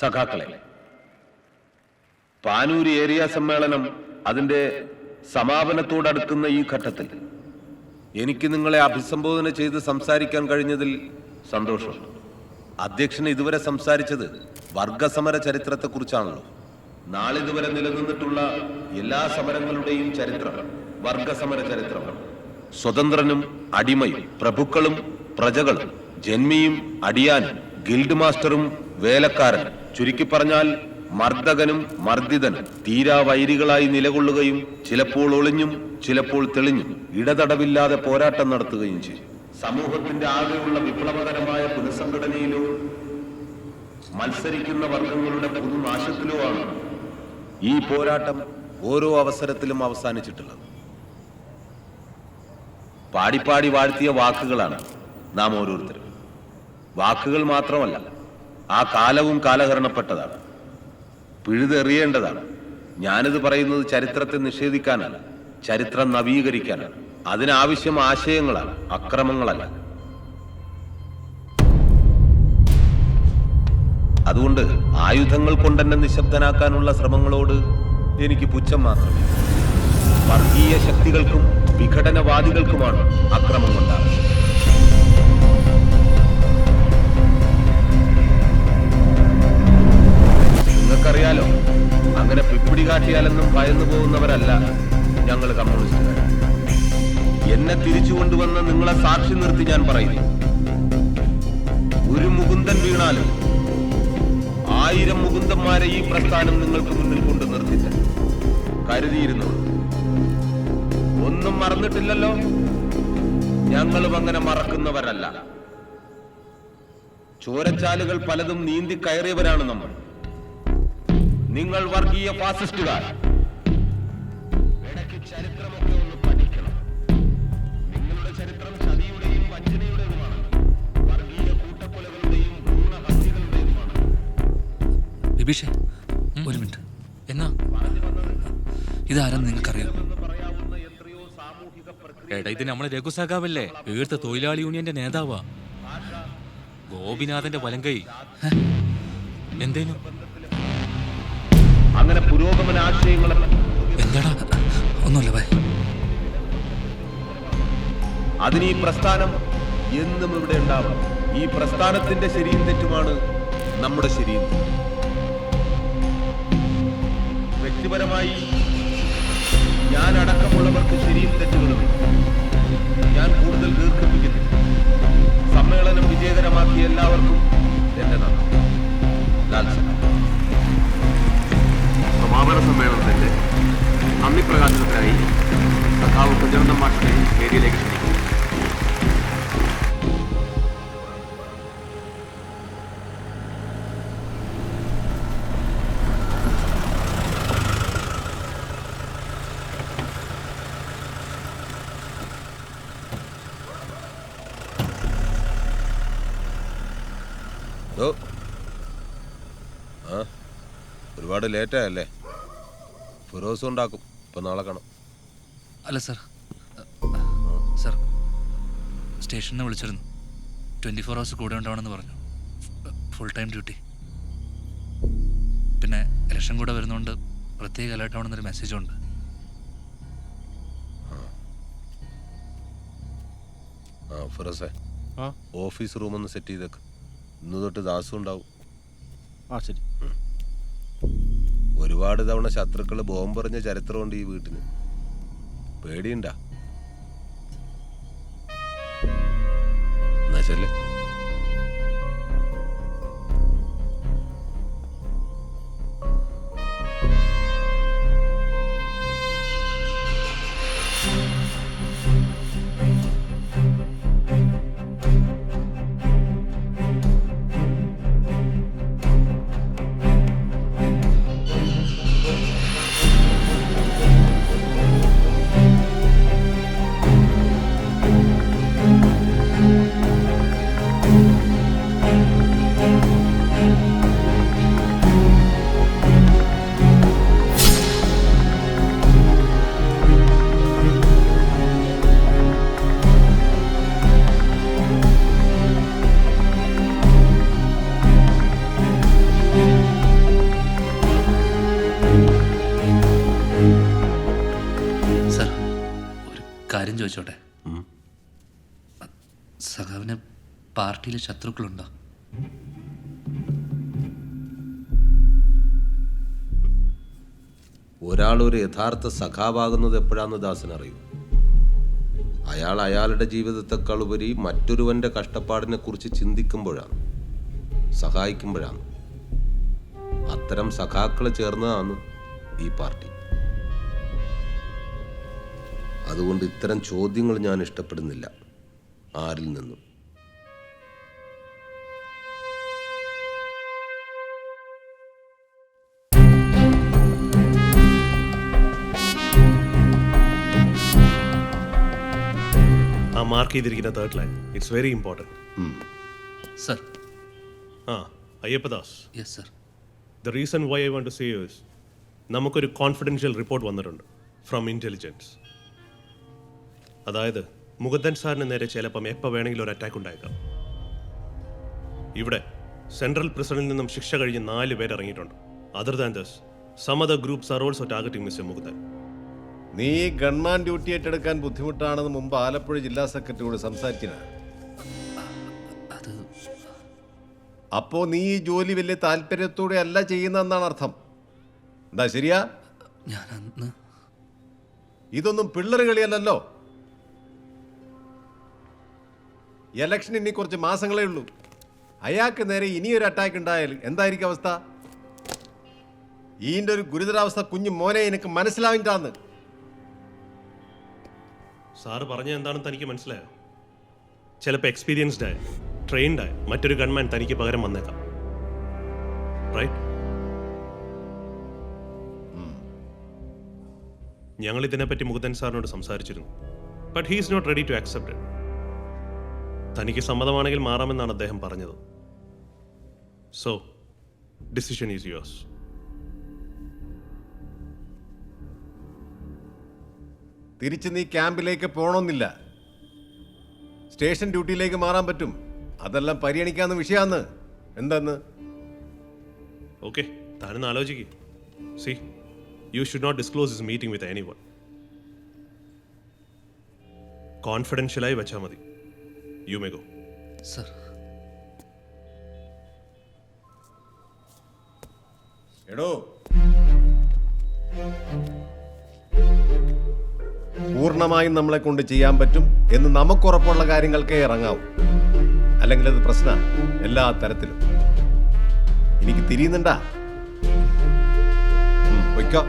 സഖാക്കളെ, പാനൂര് ഏരിയ സമ്മേളനം അതിന്റെ സമാപനത്തോടടുക്കുന്ന ഈ ഘട്ടത്തിൽ എനിക്ക് നിങ്ങളെ അഭിസംബോധന ചെയ്ത് സംസാരിക്കാൻ കഴിഞ്ഞതിൽ സന്തോഷമുണ്ട്. അധ്യക്ഷൻ ഇതുവരെ സംസാരിച്ചത് വർഗസമര ചരിത്രത്തെക്കുറിച്ചാണല്ലോ. നാളിതുവരെ നിലനിന്നിട്ടുള്ള എല്ലാ സമരങ്ങളുടെയും ചരിത്രം വർഗസമര ചരിത്രമാണ്. സ്വതന്ത്രനും അടിമയും, പ്രഭുക്കളും പ്രജകളും, ജന്മിയും അടിയാനും, ഗിൽഡ് മാസ്റ്ററും വേലക്കാരനും, ചുരുക്കി പറഞ്ഞാൽ മർദ്ദകനും മർദ്ദിതനും തീരാ വൈരികളായി നിലകൊള്ളുകയും ചിലപ്പോൾ ഒളിഞ്ഞും ചിലപ്പോൾ തെളിഞ്ഞും ഇടതടവില്ലാതെ പോരാട്ടം നടത്തുകയും ചെയ്യും. സമൂഹത്തിന്റെ ആകെയുള്ള വിപ്ലവകരമായ പുനഃസംഘടനയിലോ മത്സരിക്കുന്ന വർഗങ്ങളുടെ പുതുനാശത്തിലോ ആണ് ഈ പോരാട്ടം ഓരോ അവസരത്തിലും അവസാനിച്ചിട്ടുള്ളത്. പാടിപ്പാടി വാഴ്ത്തിയ വാക്കുകളാണ് നാം ഓരോരുത്തരും. വാക്കുകൾ മാത്രമല്ല, ആ കാലവും കാലഹരണപ്പെട്ടതാണ്, പിഴുതെറിയേണ്ടതാണ്. ഞാനിത് പറയുന്നത് ചരിത്രത്തെ നിഷേധിക്കാനല്ല, ചരിത്രം നവീകരിക്കാനാണ്. അതിനാവശ്യം ആശയങ്ങളാണ്, അക്രമങ്ങളല്ല. അതുകൊണ്ട് ആയുധങ്ങൾ കൊണ്ടെന്നെ നിശബ്ദനാക്കാനുള്ള ശ്രമങ്ങളോട് എനിക്ക് പുച്ഛം മാത്രമേ. വർഗീയ ശക്തികൾക്കും വിഘടനവാദികൾക്കുമാണ് അക്രമം കൊണ്ടാകുന്നത്. നിങ്ങൾക്കറിയാലോ, അങ്ങനെ പിപ്പിടി കാട്ടിയാലെന്നും ഭയന്നു പോകുന്നവരല്ല ഞങ്ങൾ കമ്മ്യൂണിസ്റ്റുകാർ. എന്നെ തിരിച്ചു കൊണ്ടുവന്ന നിങ്ങളെ സാക്ഷി നിർത്തി ഞാൻ പറയുന്നു, ഒരു മുകുന്ദൻ വീണാലും 1000 മുകുന്ദന്മാരെ ഈ പ്രസ്ഥാനം നിങ്ങൾക്ക് മുന്നിൽ കൊണ്ട് നിർത്തില്ല. കരുതിയിരുന്നു. ഒന്നും മറന്നിട്ടില്ലല്ലോ. ഞങ്ങളും അങ്ങനെ മറക്കുന്നവരല്ല. ചോരച്ചാലുകൾ പലതും നീന്തി കയറിയവരാണ് നമ്മൾ. നിങ്ങൾ വർഗീയ ഫാസിസ്റ്റുകാർ. ഇടയ്ക്ക് ചരിത്രമൊക്കെ ഒന്ന് പഠിക്കണം. നിങ്ങളുടെ ചരിത്രം ചതിയുടെയും വഞ്ചനയുടേതുമാണ്. വർഗീയ കൂട്ടക്കൊലകളുടെയും ഭ്രൂണഹത്യകളുടേതുമാണ്. ബിബീഷേ, ഒരു മിനിറ്റ്. എന്നാ ഇതാരെന്ന് നിങ്ങൾക്കറിയാം? എടാ, ഇത് നമ്മളെ രഘുസഖാവല്ലേ, ഈർത്ത തൊഴിലാളി യൂണിയന്റെ നേതാവാ, ഗോപിനാഥന്റെ വലങ്കൈ. എന്തേനു അങ്ങനെ പുരോഗമന ആശയങ്ങളെ എന്താടാ? ഒന്നുമില്ല ഭായ്. അതിന് ഈ പ്രസ്ഥാനം എന്നും ഇവിടെ ഉണ്ടാവും. ഈ പ്രസ്ഥാനത്തിന്റെ ശരിയും തെറ്റുമാണ് നമ്മുടെ ശരിയും. വ്യക്തിപരമായി ഞാൻ അടക്കമുള്ളവർക്ക് ശരിയും തെറ്റുകളും ഞാൻ കൂടുതൽ ദീർഘിപ്പിക്കുന്നില്ല. സമ്മേളനം വിജയകരമാക്കിയ എല്ലാവർക്കും എന്റെ നന്ദി. സമാപന സമ്മേളനത്തിന്റെ നന്ദി പ്രകാശനത്തിനായി സഖാവ് കുഞ്ഞനന്ദൻ മാഷിനെ വേദിയിലേക്ക് ക്ഷണിക്കുന്നു. ഒരുപാട് ലേറ്റായല്ലേ? ഫിറോസും ഉണ്ടാക്കും. ഇപ്പൊ നാളെ കാണാം. അല്ല സർ, സർ സ്റ്റേഷനിൽ നിന്ന് വിളിച്ചിരുന്നു. 24 hours കൂടെ ഉണ്ടാവണമെന്ന് പറഞ്ഞു. Full time duty. പിന്നെ ഇലക്ഷൻ കൂടെ വരുന്നതുകൊണ്ട് പ്രത്യേക അലേർട്ട് ആവണമെന്നൊരു മെസ്സേജുണ്ട്. ഫിറോസേ, ഓഫീസ് റൂം ഒന്ന് സെറ്റ് ചെയ്തേക്ക്. ഇന്ന് തൊട്ട് ദാസും ഉണ്ടാവും. ശരി. ഒരുപാട് തവണ ശത്രുക്കള് ബോംബെറിഞ്ഞ ചരിത്രമുണ്ട് ഈ വീട്ടിന്. പേടിയുണ്ടാ? എന്നാ ശരി. ചോദിച്ചോട്ടെ? സഖാവിന് പാർട്ടിയിൽ ശത്രുക്കളുണ്ടോ? ഒരാൾ ഒരു യഥാർത്ഥ സഖാവാകുന്നത് എപ്പോഴാന്ന് ദാസൻ അറിയൂ. അയാൾ അയാളുടെ ജീവിതത്തെക്കാൾ ഉപരി മറ്റൊരുവന്റെ കഷ്ടപ്പാടിനെ കുറിച്ച് ചിന്തിക്കുമ്പോഴാണ്, സഹായിക്കുമ്പോഴാണ്. അത്തരം സഖാക്കൾ ചേർന്നതാണ് ഈ പാർട്ടി. അതുകൊണ്ട് ഇത്തരം ചോദ്യങ്ങൾ ഞാൻ ഇഷ്ടപ്പെടുന്നില്ല ആരിൽ നിന്നും. ആ മാർക്ക് ചെയ്തിരിക്കുന്ന third line, it's very important. Sir. ആ Ayyappadas, yes sir. The reason why I want to say use, നമുക്കൊരു കോൺഫിഡൻഷ്യൽ റിപ്പോർട്ട് വന്നിട്ടുണ്ട് ഫ്രം ഇൻ്റലിജൻസ്. അതായത് മുകുന്ദൻ സാറിന് നേരെ ചിലപ്പം എപ്പോൾ വേണമെങ്കിലും ഒരു അറ്റാക്ക് ഉണ്ടായേക്കാം. ഇവിടെ സെൻട്രൽ പ്രിസണിൽ നിന്നും ശിക്ഷ കഴിഞ്ഞ് 4 പേർ ഇറങ്ങിയിട്ടുണ്ട്. Other than this, some other groups are also targeting mister Mukundan. നീ ഗൺമാൻ ഡ്യൂട്ടി ഏറ്റെടുക്കാൻ ബുദ്ധിമുട്ടാണെന്ന് മുമ്പ് ആലപ്പുഴ ജില്ലാ സെക്രട്ടറിയോട് സംസാരിച്ചില്ല? അത് അപ്പോ നീ ഈ ജോലി വലിയ താല്പര്യത്തോടെ അല്ല ചെയ്യുന്നതെന്നാണ് അർത്ഥം. എന്താ ശരിയാ? ഞാൻ അന്ന് ഇതൊന്നും പിള്ളേർ കളിയല്ലല്ലോ. ഇലക്ഷൻ ഇനി കുറച്ച് മാസങ്ങളേ ഉള്ളൂ. അയാൾക്ക് നേരെ ഇനിയൊരു അറ്റാക്ക് ഉണ്ടായാൽ എന്തായിരിക്കും അവസ്ഥ? ഈൻ്റെ ഒരു ഗുരുതരാവസ്ഥ കുഞ്ഞു മോനെ എനിക്ക് മനസ്സിലാവിട്ടാന്ന്. സാറ് പറഞ്ഞത് എന്താണെന്ന് തനിക്ക് മനസ്സിലായോ? ചിലപ്പോൾ എക്സ്പീരിയൻസ്ഡ് ആയ, ട്രെയിൻഡ് ആയ മറ്റൊരു ഗൺമാൻ തനിക്ക് പകരം വന്നേക്കാം. റൈറ്റ്? ഞങ്ങൾ ഇതിനെപ്പറ്റി മുകുന്ദൻ സാറിനോട് സംസാരിച്ചിരുന്നു. But he is not ready to accept it. തനിക്ക് സമ്മതമാണെങ്കിൽ മാറാമെന്നാണ് അദ്ദേഹം പറഞ്ഞത്. So decision is yours. തിരിച്ച് നീ ക്യാമ്പിലേക്ക് പോകണമെന്നില്ല. സ്റ്റേഷൻ ഡ്യൂട്ടിയിലേക്ക് മാറാൻ പറ്റും. അതെല്ലാം പരിഗണിക്കാവുന്ന വിഷയമാണ്. എന്താന്ന്? ഓക്കെ, താനൊന്ന് ആലോചിക്കുക. See, you should not disclose this meeting with anyone. കോൺഫിഡൻഷ്യലായി വെച്ചാൽ മതി. You may go. സർ. എടോ, പൂർണ്ണമായും നമ്മളെ കൊണ്ട് ചെയ്യാൻ പറ്റും എന്ന് നമുക്കുറപ്പുള്ള കാര്യങ്ങൾക്കേ ഇറങ്ങാവൂ. അല്ലെങ്കിൽ അത് പ്രശ്നമാണ് എല്ലാ തരത്തിലും. എനിക്ക് തിരിയുന്നുണ്ടാ? വയ്ക്കോ.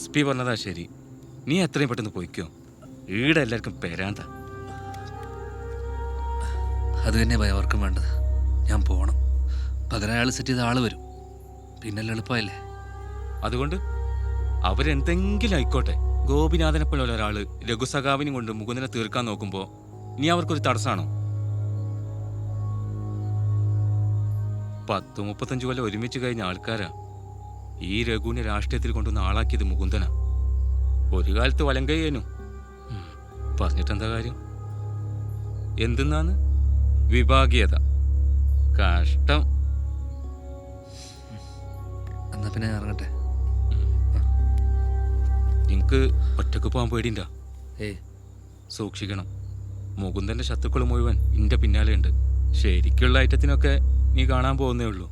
SP പറഞ്ഞതാ ശരി. നീ എത്രയും പെട്ടെന്ന് പോയിക്കോ. ഈടെ എല്ലാവർക്കും പെരാന്ത. അത് തന്നെ ഭയ അവർക്കും വേണ്ടത്. ഞാൻ പോകണം. പകരം അയാൾ സെറ്റ് ചെയ്ത ആള് വരും. പിന്നെല്ലാം എളുപ്പമല്ലേ. അതുകൊണ്ട് അവരെന്തെങ്കിലും ആയിക്കോട്ടെ, ഗോപിനാഥനെ പോലെ ഒരാള് രഘുസഖാവിനും കൊണ്ട് മുകുന്ദനെ തീർക്കാൻ നോക്കുമ്പോ നീ അവർക്കൊരു തടസ്സമാണോ? 10-35 കൊല്ലം ഒരുമിച്ച് കഴിഞ്ഞ ആൾക്കാരാ ഈ രഘുവിനെ രാഷ്ട്രീയത്തിൽ കൊണ്ടുവന്ന് ആളാക്കിയത് മുകുന്ദനാ. ഒരു കാലത്ത് വലങ്കയ്യേനു. പറഞ്ഞിട്ടെന്താ കാര്യം? എന്തെന്നാന്ന് വിഭാഗീയത. കഷ്ടം. എന്നാ പിന്നെ ഞാൻ ഇറങ്ങട്ടെ. നിനക്ക് ഒറ്റക്ക് പോകാൻ പേടിണ്ടാ? ഏയ്, സൂക്ഷിക്കണം. മുകുന്ദന്റെ ശത്രുക്കൾ മുഴുവൻ നിന്റെ പിന്നാലെ ഉണ്ട്. ശരിക്കുള്ള ഐറ്റത്തിനൊക്കെ നീ കാണാൻ പോകുന്നേ ഉള്ളൂ.